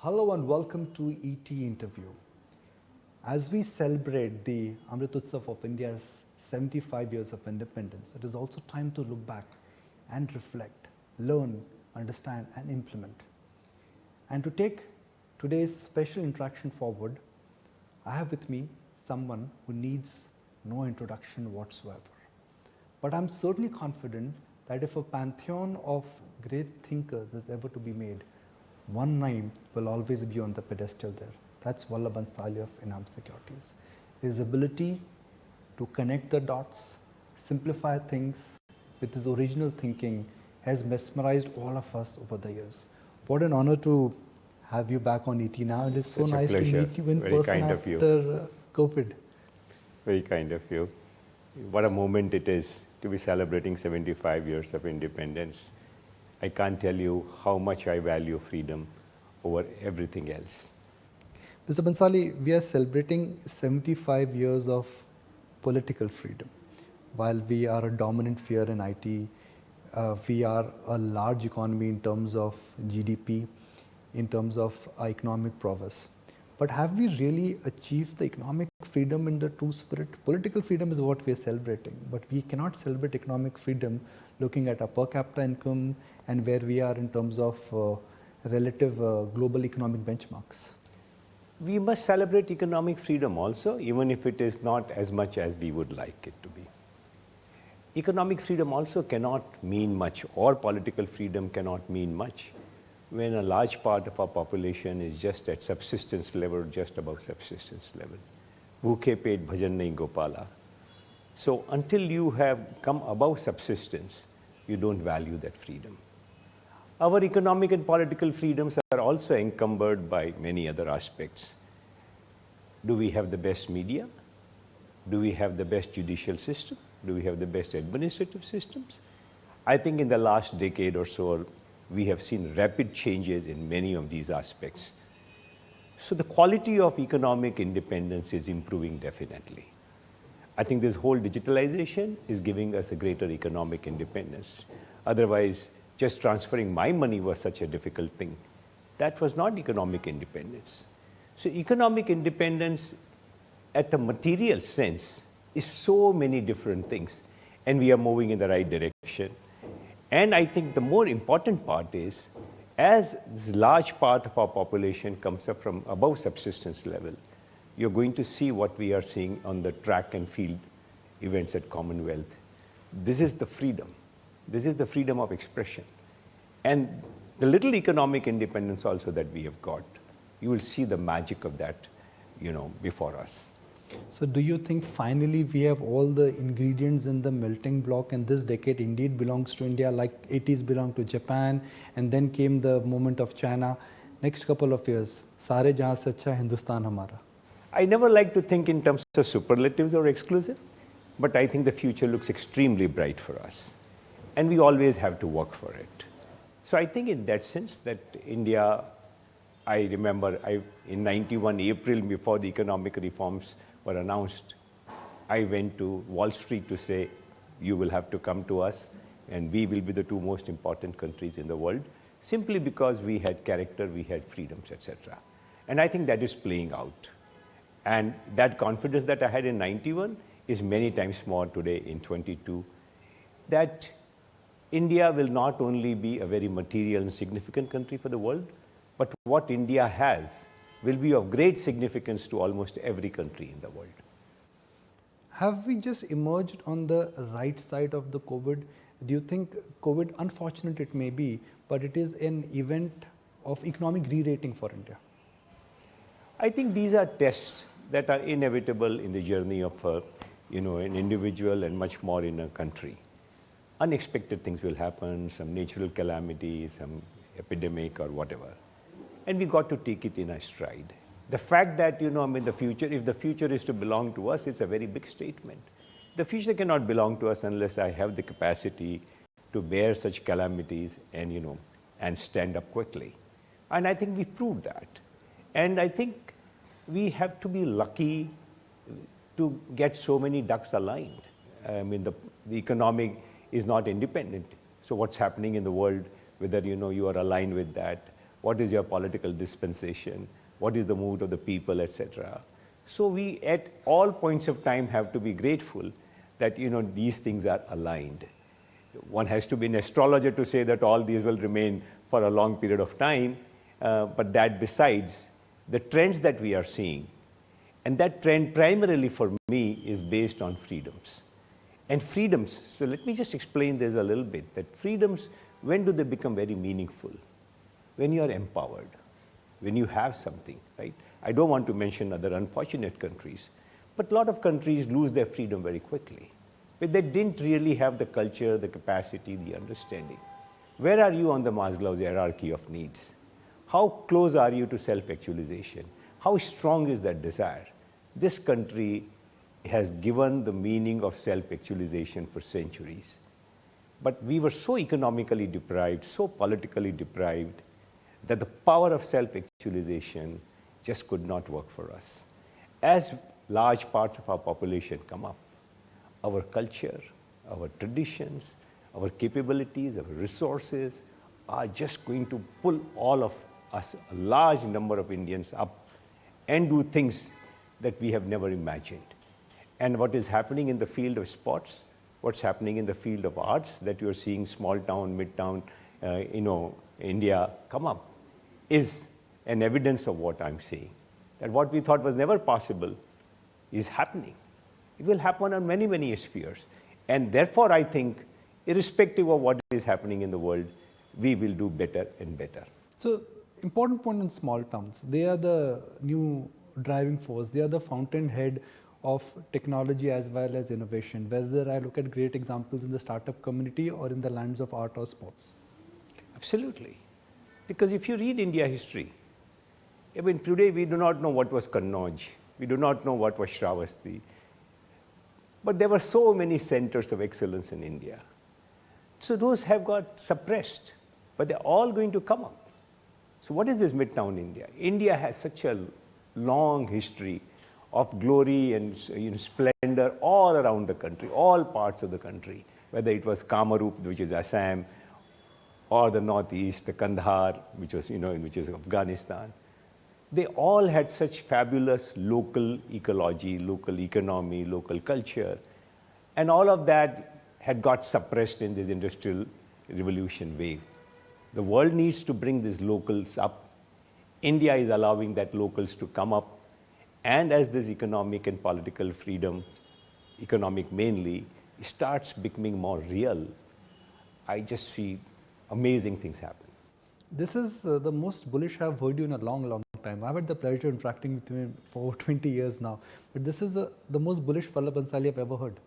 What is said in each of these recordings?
Hello and welcome to ET Interview. As we celebrate the Amrit Utsav of India's 75 years of independence, it is also time to look back and reflect, learn, understand and implement. And to take today's special interaction forward, I have with me someone who needs no introduction whatsoever. But I'm certainly confident that if a pantheon of great thinkers is ever to be made, one name will always be on the pedestal there. That's Vallabh Bhanshali of Enam Securities. His ability to connect the dots, simplify things with his original thinking has mesmerized all of us over the years. What an honor to have you back on ET now. It is so nice to meet you in person after COVID. Very kind of you. What a moment it is to be celebrating 75 years of independence. I can't tell you how much I value freedom over everything else. Mr. Bhansali, we are celebrating 75 years of political freedom. While we are a dominant sphere in IT, we are a large economy in terms of GDP, in terms of economic prowess. But have we really achieved the economic freedom in the true spirit? Political freedom is what we are celebrating, but we cannot celebrate economic freedom looking at our per capita income and where we are in terms of relative global economic benchmarks. We must celebrate economic freedom also, even if it is not as much as we would like it to be. Economic freedom also cannot mean much, or political freedom cannot mean much, when a large part of our population is just at subsistence level, just above subsistence level. Bhukhe pet bhajan nahi gopala. So until you have come above subsistence, you don't value that freedom. Our economic and political freedoms are also encumbered by many other aspects. Do we have the best media? Do we have the best judicial system? Do we have the best administrative systems? I think in the last decade or so, we have seen rapid changes in many of these aspects. So the quality of economic independence is improving definitely. I think this whole digitalization is giving us a greater economic independence. Otherwise, just transferring my money was such a difficult thing. That was not economic independence. So economic independence at the material sense is so many different things, and we are moving in the right direction. And I think the more important part is, as this large part of our population comes up from above subsistence level, you're going to see what we are seeing on the track and field events at Commonwealth. This is the freedom. This is the freedom of expression. And the little economic independence also that we have got, you will see the magic of that, before us. So do you think finally we have all the ingredients in the melting block and this decade indeed belongs to India, like 80s belong to Japan, and then came the moment of China? Next couple of years, Sare jahan se acha Hindustan hamara. I never like to think in terms of superlatives or exclusive, but I think the future looks extremely bright for us. And we always have to work for it. So I think in that sense that India, I remember in 91 April, before the economic reforms were announced, I went to Wall Street to say, you will have to come to us and we will be the two most important countries in the world, simply because we had character, we had freedoms, etc. And I think that is playing out. And that confidence that I had in 91 is many times more today in 22, that India will not only be a very material and significant country for the world, but what India has will be of great significance to almost every country in the world. Have we just emerged on the right side of the COVID? Do you think COVID, unfortunate it may be, but it is an event of economic re-rating for India? I think these are tests that are inevitable in the journey of an individual and much more in a country. Unexpected things will happen, some natural calamity, some epidemic or whatever. And we got to take it in a stride. The fact that, the future, if the future is to belong to us, it's a very big statement. The future cannot belong to us unless I have the capacity to bear such calamities and, and stand up quickly. And I think we proved that. And I think we have to be lucky to get so many ducks aligned. The economic is not independent. So what's happening in the world, whether you are aligned with that, what is your political dispensation, what is the mood of the people, etc. So we at all points of time have to be grateful that these things are aligned. One has to be an astrologer to say that all these will remain for a long period of time, but that besides, the trends that we are seeing, and that trend primarily for me is based on freedoms. And freedoms, so let me just explain this a little bit, that freedoms, when do they become very meaningful? When you are empowered, when you have something, right? I don't want to mention other unfortunate countries, but a lot of countries lose their freedom very quickly. But they didn't really have the culture, the capacity, the understanding. Where are you on the Maslow's hierarchy of needs? How close are you to self-actualization? How strong is that desire? This country has given the meaning of self-actualization for centuries. But we were so economically deprived, so politically deprived, that the power of self-actualization just could not work for us. As large parts of our population come up, our culture, our traditions, our capabilities, our resources are just going to pull all of us, a large number of Indians, up and do things that we have never imagined. And what is happening in the field of sports, what's happening in the field of arts, that you're seeing small town, mid-town, India come up, is an evidence of what I'm saying. That what we thought was never possible is happening. It will happen on many, many spheres. And therefore, I think, irrespective of what is happening in the world, we will do better and better. So, important point on small towns. They are the new driving force. They are the fountainhead of technology as well as innovation, whether I look at great examples in the startup community or in the lands of art or sports. Absolutely. Because if you read India history, I mean, today we do not know what was Kannauj. We do not know what was Shravasti. But there were so many centers of excellence in India. So those have got suppressed, but they're all going to come up. So what is this Midtown India? India has such a long history of glory and splendor all around the country, all parts of the country, whether it was Kamarup, which is Assam, or the northeast, the Kandahar, which was, which is Afghanistan. They all had such fabulous local ecology, local economy, local culture, and all of that had got suppressed in this industrial revolution wave. The world needs to bring these locals up. India is allowing that locals to come up, and as this economic and political freedom, economic mainly, starts becoming more real, I just see amazing things happen. This is the most bullish I've heard you in a long, long time. I've had the pleasure interacting with you for 20 years now. But this is the most bullish Vallabh Bhanshali I've ever heard.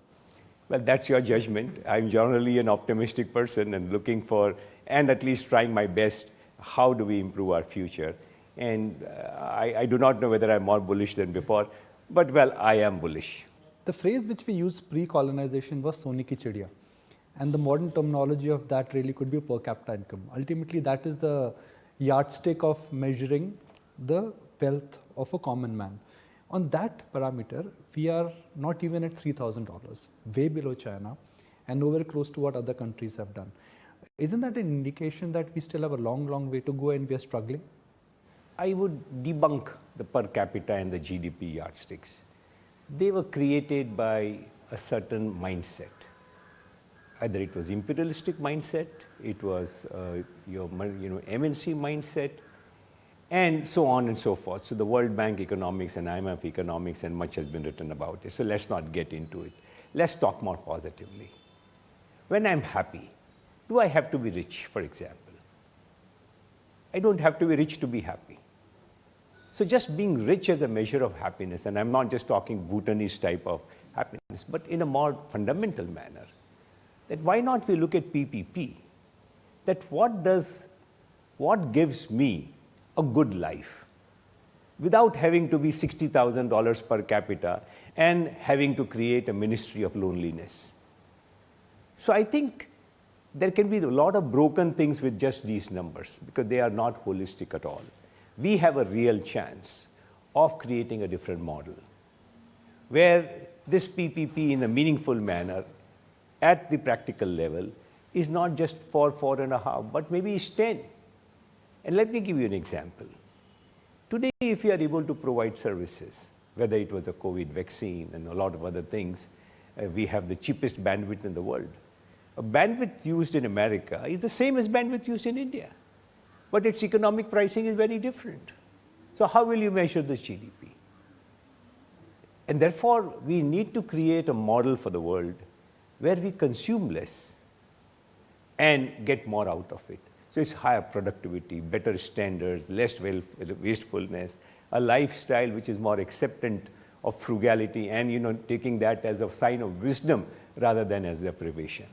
Well, that's your judgment. I'm generally an optimistic person and looking for, and at least trying my best, how do we improve our future? And I do not know whether I'm more bullish than before, but well, I am bullish. The phrase which we used pre-colonization was Sone ki chidiya. And the modern terminology of that really could be per capita income. Ultimately, that is the yardstick of measuring the wealth of a common man. On that parameter, we are not even at $3,000, way below China, and nowhere close to what other countries have done. Isn't that an indication that we still have a long, long way to go and we are struggling? I would debunk the per capita and the GDP yardsticks. They were created by a certain mindset. Either it was imperialistic mindset, it was your MNC mindset, and so on and so forth. So the World Bank economics and IMF economics, and much has been written about it. So let's not get into it. Let's talk more positively. When I'm happy, do I have to be rich, for example? I don't have to be rich to be happy. So just being rich as a measure of happiness, and I'm not just talking Bhutanese type of happiness, but in a more fundamental manner, that why not we look at PPP? That what gives me a good life without having to be $60,000 per capita and having to create a ministry of loneliness. So I think there can be a lot of broken things with just these numbers because they are not holistic at all. We have a real chance of creating a different model where this PPP in a meaningful manner at the practical level is not just 4.5, but maybe it's 10. And let me give you an example. Today, if you are able to provide services, whether it was a COVID vaccine and a lot of other things, we have the cheapest bandwidth in the world. A bandwidth used in America is the same as bandwidth used in India, but its economic pricing is very different. So how will you measure the GDP? And therefore, we need to create a model for the world where we consume less and get more out of it. So it's higher productivity, better standards, less wastefulness, a lifestyle which is more acceptant of frugality and taking that as a sign of wisdom rather than as deprivation.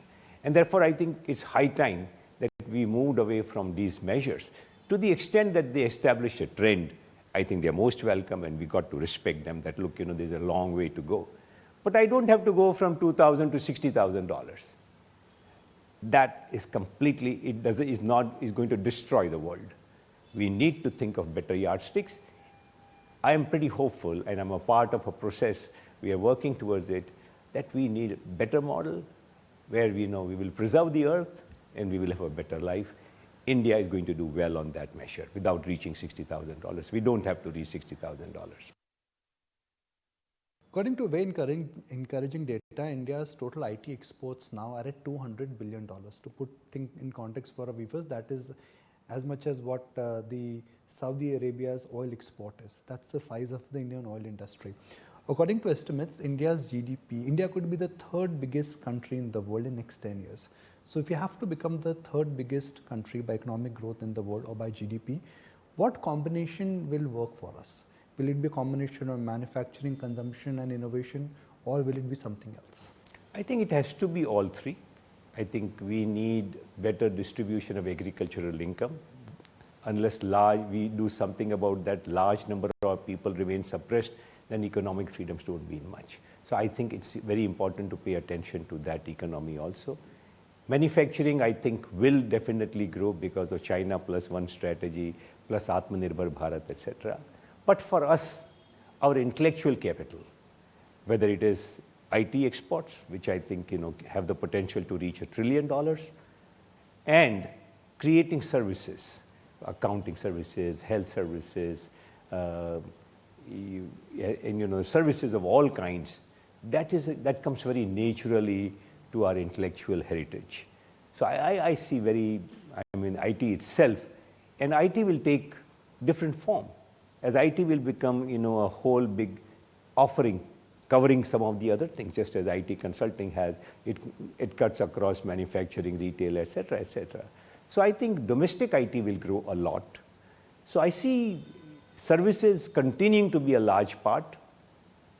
And therefore, I think it's high time that we moved away from these measures. To the extent that they establish a trend, I think they're most welcome and we got to respect them that, look, there's a long way to go. But I don't have to go from $2,000 to $60,000. That is completely, is going to destroy the world. We need to think of better yardsticks. I am pretty hopeful, and I'm a part of a process, we are working towards it, that we need a better model where we will preserve the earth and we will have a better life. India is going to do well on that measure without reaching $60,000. We don't have to reach $60,000. According to very encouraging data, India's total IT exports now are at $200 billion. To put things in context for our viewers, that is as much as what the Saudi Arabia's oil export is. That's the size of the Indian oil industry. According to estimates, India's GDP, India could be the third biggest country in the world in next 10 years. So if you have to become the third biggest country by economic growth in the world or by GDP, what combination will work for us? Will it be a combination of manufacturing, consumption and innovation, or will it be something else? I think it has to be all three. I think we need better distribution of agricultural income. Unless we do something about that large number of people remain suppressed, then economic freedoms don't mean much. So I think it's very important to pay attention to that economy also. Manufacturing, I think, will definitely grow because of China plus one strategy, plus Atmanirbhar Bharat, etc. But for us, our intellectual capital, whether it is IT exports, which I think have the potential to reach $1 trillion, and creating services, accounting services, health services, services of all kinds, that comes very naturally to our intellectual heritage. So I see IT itself, and IT will take different form. As IT will become, a whole big offering covering some of the other things, just as IT consulting has, it cuts across manufacturing, retail, etc., etc. So I think domestic IT will grow a lot. So I see services continuing to be a large part,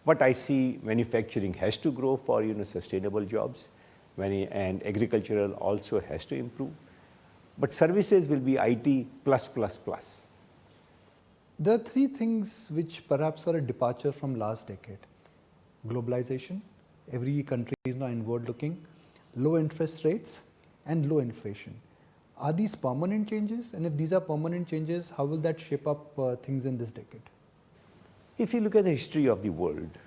but I see manufacturing has to grow for sustainable jobs, and agricultural also has to improve. But services will be IT plus plus plus. There are three things which perhaps are a departure from last decade. Globalization, every country is now inward looking, low interest rates and low inflation. Are these permanent changes? And if these are permanent changes, how will that shape up things in this decade? If you look at the history of the world,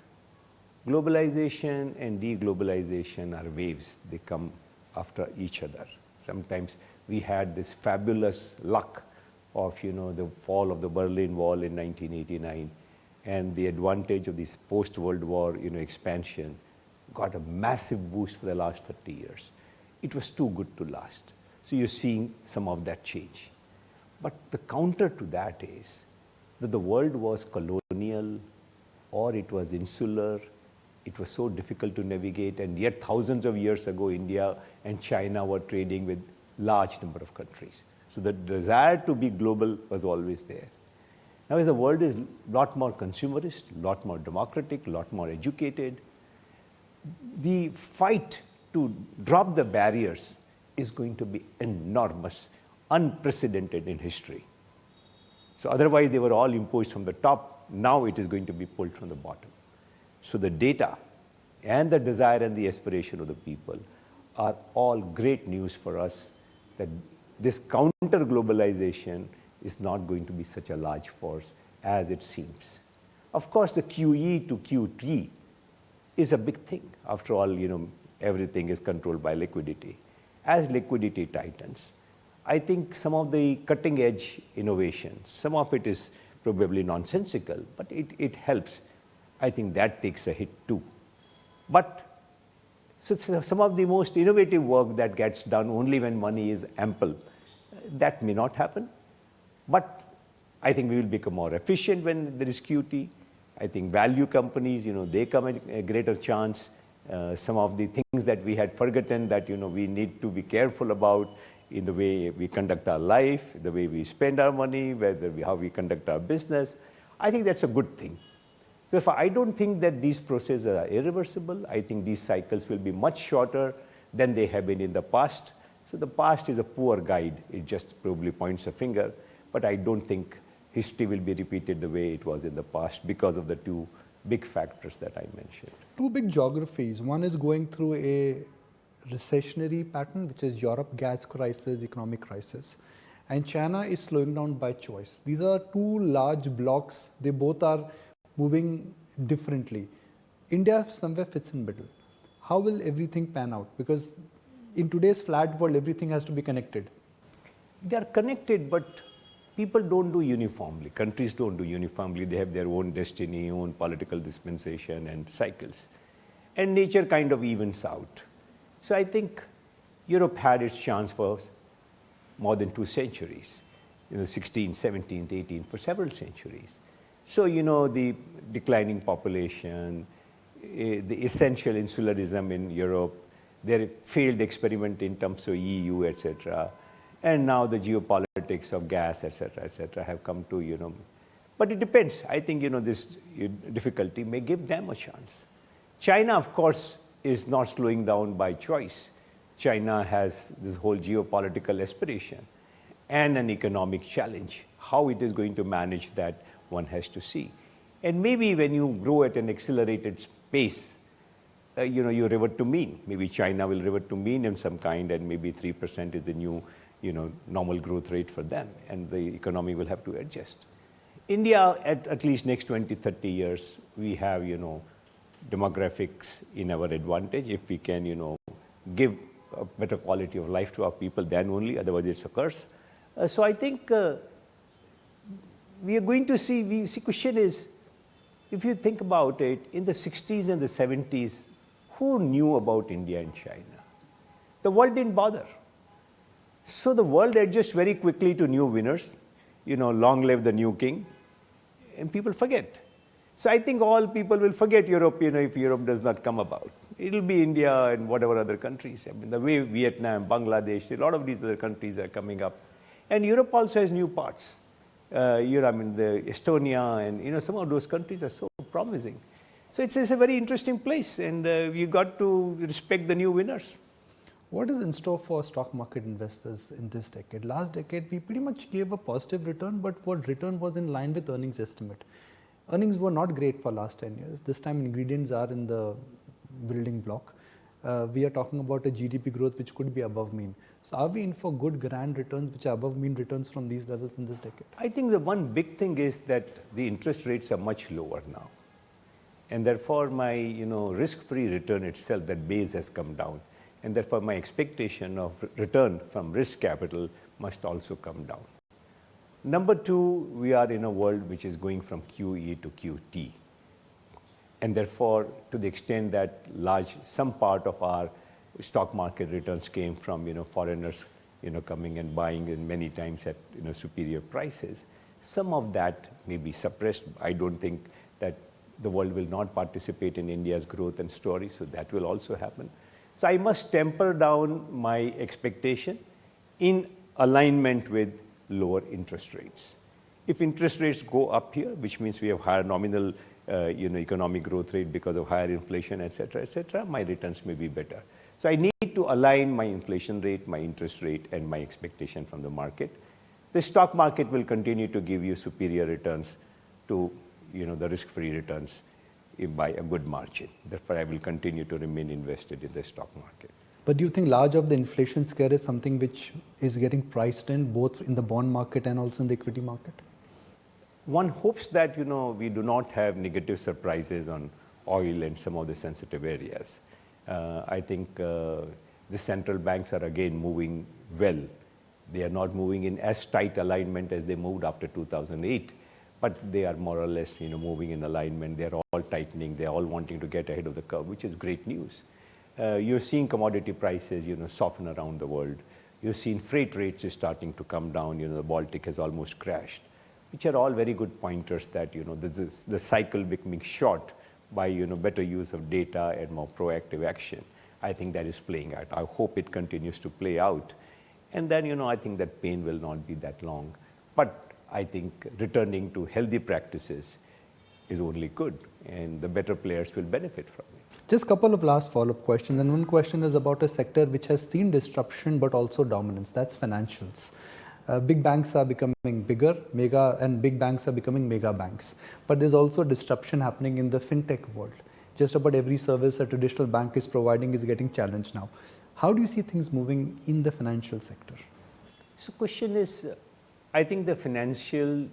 globalization and deglobalization are waves. They come after each other. Sometimes we had this fabulous luck of the fall of the Berlin Wall in 1989, and the advantage of this post-World War expansion got a massive boost for the last 30 years. It was too good to last. So you're seeing some of that change. But the counter to that is that the world was colonial or it was insular. It was so difficult to navigate, and yet thousands of years ago, India and China were trading with large number of countries. So the desire to be global was always there. Now, as the world is a lot more consumerist, a lot more democratic, a lot more educated, the fight to drop the barriers is going to be enormous, unprecedented in history. So otherwise, they were all imposed from the top. Now it is going to be pulled from the bottom. So the data and the desire and the aspiration of the people are all great news for us, that this counter-globalization is not going to be such a large force as it seems. Of course, the QE to QT is a big thing. After all, everything is controlled by liquidity. As liquidity tightens, I think some of the cutting edge innovations, some of it is probably nonsensical, but it helps. I think that takes a hit too. But so some of the most innovative work that gets done only when money is ample, that may not happen. But I think we will become more efficient when there is QT. I think value companies, they come at a greater chance. Some of the things that we had forgotten that, we need to be careful about in the way we conduct our life, the way we spend our money, how we conduct our business. I think that's a good thing. So I don't think that these processes are irreversible. I think these cycles will be much shorter than they have been in the past. So the past is a poor guide. It just probably points a finger. But I don't think history will be repeated the way it was in the past because of the two big factors that I mentioned. Two big geographies. One is going through a recessionary pattern, which is Europe gas crisis, economic crisis. And China is slowing down by choice. These are two large blocks. They both are moving differently. India somewhere fits in middle. How will everything pan out? Because in today's flat world, everything has to be connected. They are connected, but people don't do uniformly. Countries don't do uniformly. They have their own destiny, own political dispensation and cycles. And nature kind of evens out. So I think Europe had its chance for more than 2 centuries, 16th, 17th, 18th, for several centuries. So, the declining population, the essential insularism in Europe, their failed experiment in terms of EU, etc., and now the geopolitics of gas, etc., have come to, But it depends. I think, this difficulty may give them a chance. China, of course, is not slowing down by choice. China has this whole geopolitical aspiration and an economic challenge. How it is going to manage that, one has to see. And maybe when you grow at an accelerated pace, you revert to mean. Maybe China will revert to mean in some kind, and maybe 3% is the new, normal growth rate for them, and the economy will have to adjust. India, at least next 20, 30 years, we have, demographics in our advantage. If we can, give a better quality of life to our people, then only, otherwise it's a curse. So I think we are going to see, the question is, if you think about it, in the 60s and the 70s, who knew about India and China? The world didn't bother. So the world adjusts very quickly to new winners, long live the new king, and people forget. So I think all people will forget Europe, if Europe does not come about. It'll be India and whatever other countries. I mean, the way Vietnam, Bangladesh, a lot of these other countries are coming up. And Europe also has new parts. The Estonia and, some of those countries are so promising. So it's a very interesting place, and we got to respect the new winners. What is in store for stock market investors in this decade? Last decade, we pretty much gave a positive return, but what return was in line with earnings estimate. Earnings were not great for last 10 years. This time ingredients are in the building block. We are talking about a GDP growth which could be above mean. So are we in for good grand returns which are above mean returns from these levels in this decade? I think the one big thing is that the interest rates are much lower now. And therefore my risk-free return itself, that base has come down. And therefore my expectation of return from risk capital must also come down. Number two, we are in a world which is going from QE to QT. And therefore, to the extent that some part of our stock market returns came from, foreigners, coming and buying in many times at, superior prices, some of that may be suppressed. I don't think that the world will not participate in India's growth and story, so that will also happen. So I must temper down my expectation in alignment with lower interest rates. If interest rates go up here, which means we have higher nominal economic growth rate because of higher inflation, etc., my returns may be better. So I need to align my inflation rate, my interest rate, and my expectation from the market. The stock market will continue to give you superior returns to the risk-free returns by a good margin. Therefore, I will continue to remain invested in the stock market. But do you think large of the inflation scare is something which is getting priced in both in the bond market and also in the equity market? One hopes that we do not have negative surprises on oil and some of the sensitive areas. I think the central banks are again moving well They are not moving in as tight alignment as they moved after 2008, but they are more or less, moving in alignment. They are all tightening. They are all wanting to get ahead of the curve, which is great news. You're seeing commodity prices, soften around the world. You've seen freight rates is starting to come down. The Baltic has almost crashed, which are all very good pointers that, the cycle becoming short by, better use of data and more proactive action. I think that is playing out. I hope it continues to play out. And then, I think that pain will not be that long. But I think returning to healthy practices is only good, and the better players will benefit from it. Just a couple of last follow-up questions. And one question is about a sector which has seen disruption but also dominance. That's financials. Big banks are becoming bigger, and big banks are becoming mega banks. But there's also disruption happening in the fintech world. Just about every service a traditional bank is providing is getting challenged now. How do you see things moving in the financial sector? So question is, I think the financial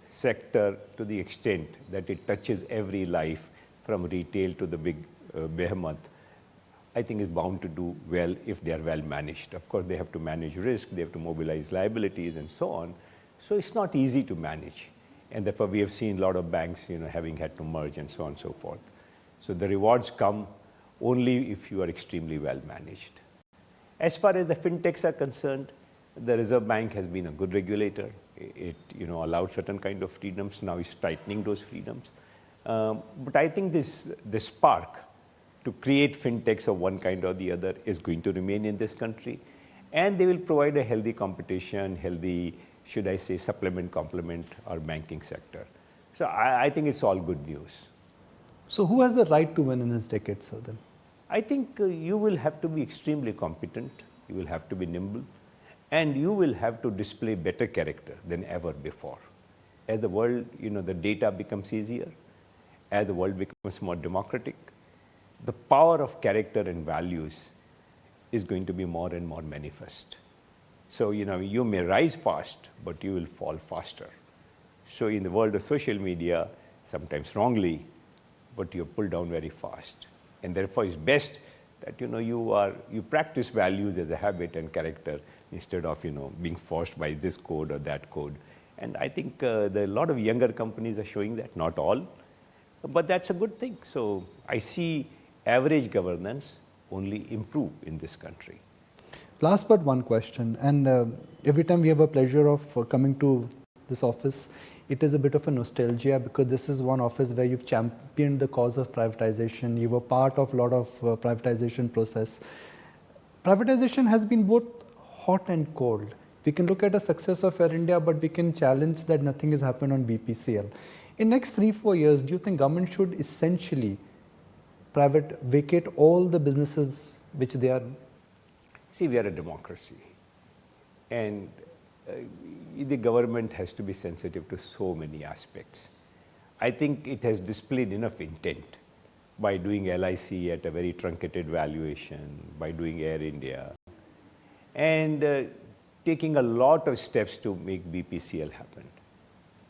sector, to the extent that it touches every life from retail to the big behemoth, I think is bound to do well if they are well managed. Of course, they have to manage risk, they have to mobilize liabilities and so on. So it's not easy to manage. And therefore, we have seen a lot of banks, having had to merge and so on and so forth. So the rewards come only if you are extremely well managed. As far as the fintechs are concerned, the Reserve Bank has been a good regulator. It allowed certain kind of freedoms. Now it's tightening those freedoms. But I think this spark to create fintechs of one kind or the other is going to remain in this country. And they will provide a healthy competition, healthy, should I say, supplement, complement our banking sector. So I think it's all good news. So who has the right to win in this decade, sir, then? I think you will have to be extremely competent. You will have to be nimble. And you will have to display better character than ever before. As the world, the data becomes easier, as the world becomes more democratic, the power of character and values is going to be more and more manifest. So, you may rise fast, but you will fall faster. So in the world of social media, sometimes wrongly, but you're pulled down very fast. And therefore, it's best that, you practice values as a habit and character instead of, being forced by this code or that code. And I think a lot of younger companies are showing that, not all, but that's a good thing. So I see average governance only improve in this country. Last but one question, and every time we have a pleasure of coming to this office, it is a bit of a nostalgia because this is one office where you've championed the cause of privatization. You were part of a lot of privatization process. Privatization has been both hot and cold. We can look at the success of Air India, but we can challenge that nothing has happened on BPCL. In next 3-4 years, do you think government should essentially vacate all the businesses which they are? See, we are a democracy, and the government has to be sensitive to so many aspects. I think it has displayed enough intent by doing LIC at a very truncated valuation, by doing Air India, and taking a lot of steps to make BPCL happen.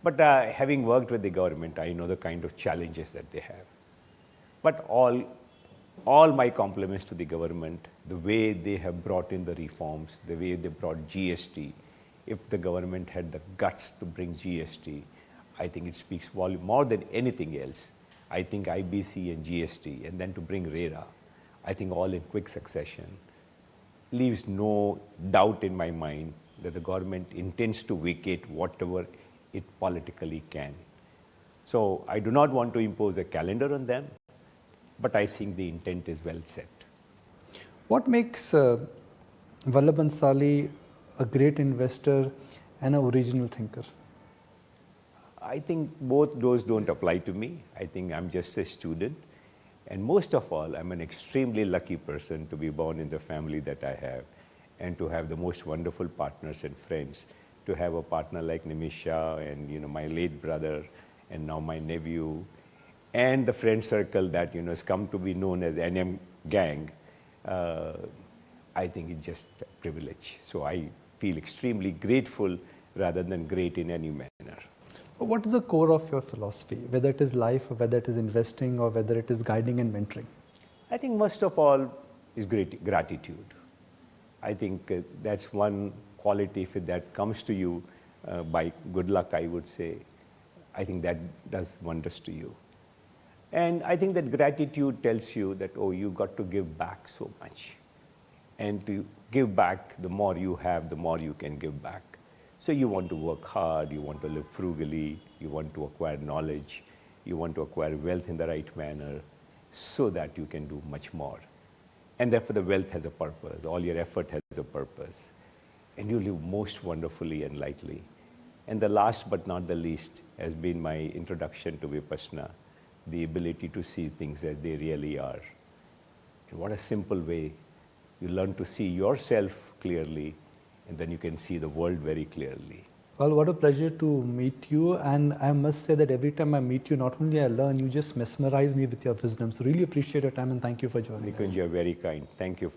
But having worked with the government, I know the kind of challenges that they have. But all my compliments to the government, the way they have brought in the reforms, the way they brought GST. If the government had the guts to bring GST, I think it speaks volume more than anything else. I think IBC and GST, and then to bring RERA, I think all in quick succession, leaves no doubt in my mind that the government intends to vacate whatever it politically can. So I do not want to impose a calendar on them, but I think the intent is well set. What makes Vallabh Bhanshali a great investor and an original thinker? I think both those don't apply to me. I think I'm just a student. And most of all, I'm an extremely lucky person to be born in the family that I have and to have the most wonderful partners and friends. To have a partner like Nimisha and my late brother and now my nephew and the friend circle that has come to be known as NM Gang. I think it's just a privilege. So I feel extremely grateful rather than great in any manner. What is the core of your philosophy, whether it is life, or whether it is investing, or whether it is guiding and mentoring? I think most of all is gratitude. I think that's one quality, if that comes to you by good luck, I would say, I think that does wonders to you. And I think that gratitude tells you that, oh, you got to give back so much. And to give back, the more you have, the more you can give back. So you want to work hard, you want to live frugally, you want to acquire knowledge, you want to acquire wealth in the right manner so that you can do much more. And therefore the wealth has a purpose, all your effort has a purpose. And you live most wonderfully and lightly. And the last but not the least has been my introduction to Vipassana, the ability to see things as they really are. And what a simple way. You learn to see yourself clearly, and then you can see the world very clearly. Well, what a pleasure to meet you. And I must say that every time I meet you, not only I learn, you just mesmerize me with your wisdom. So really appreciate your time and thank you for joining us. Nikunj, you're very kind. Thank you.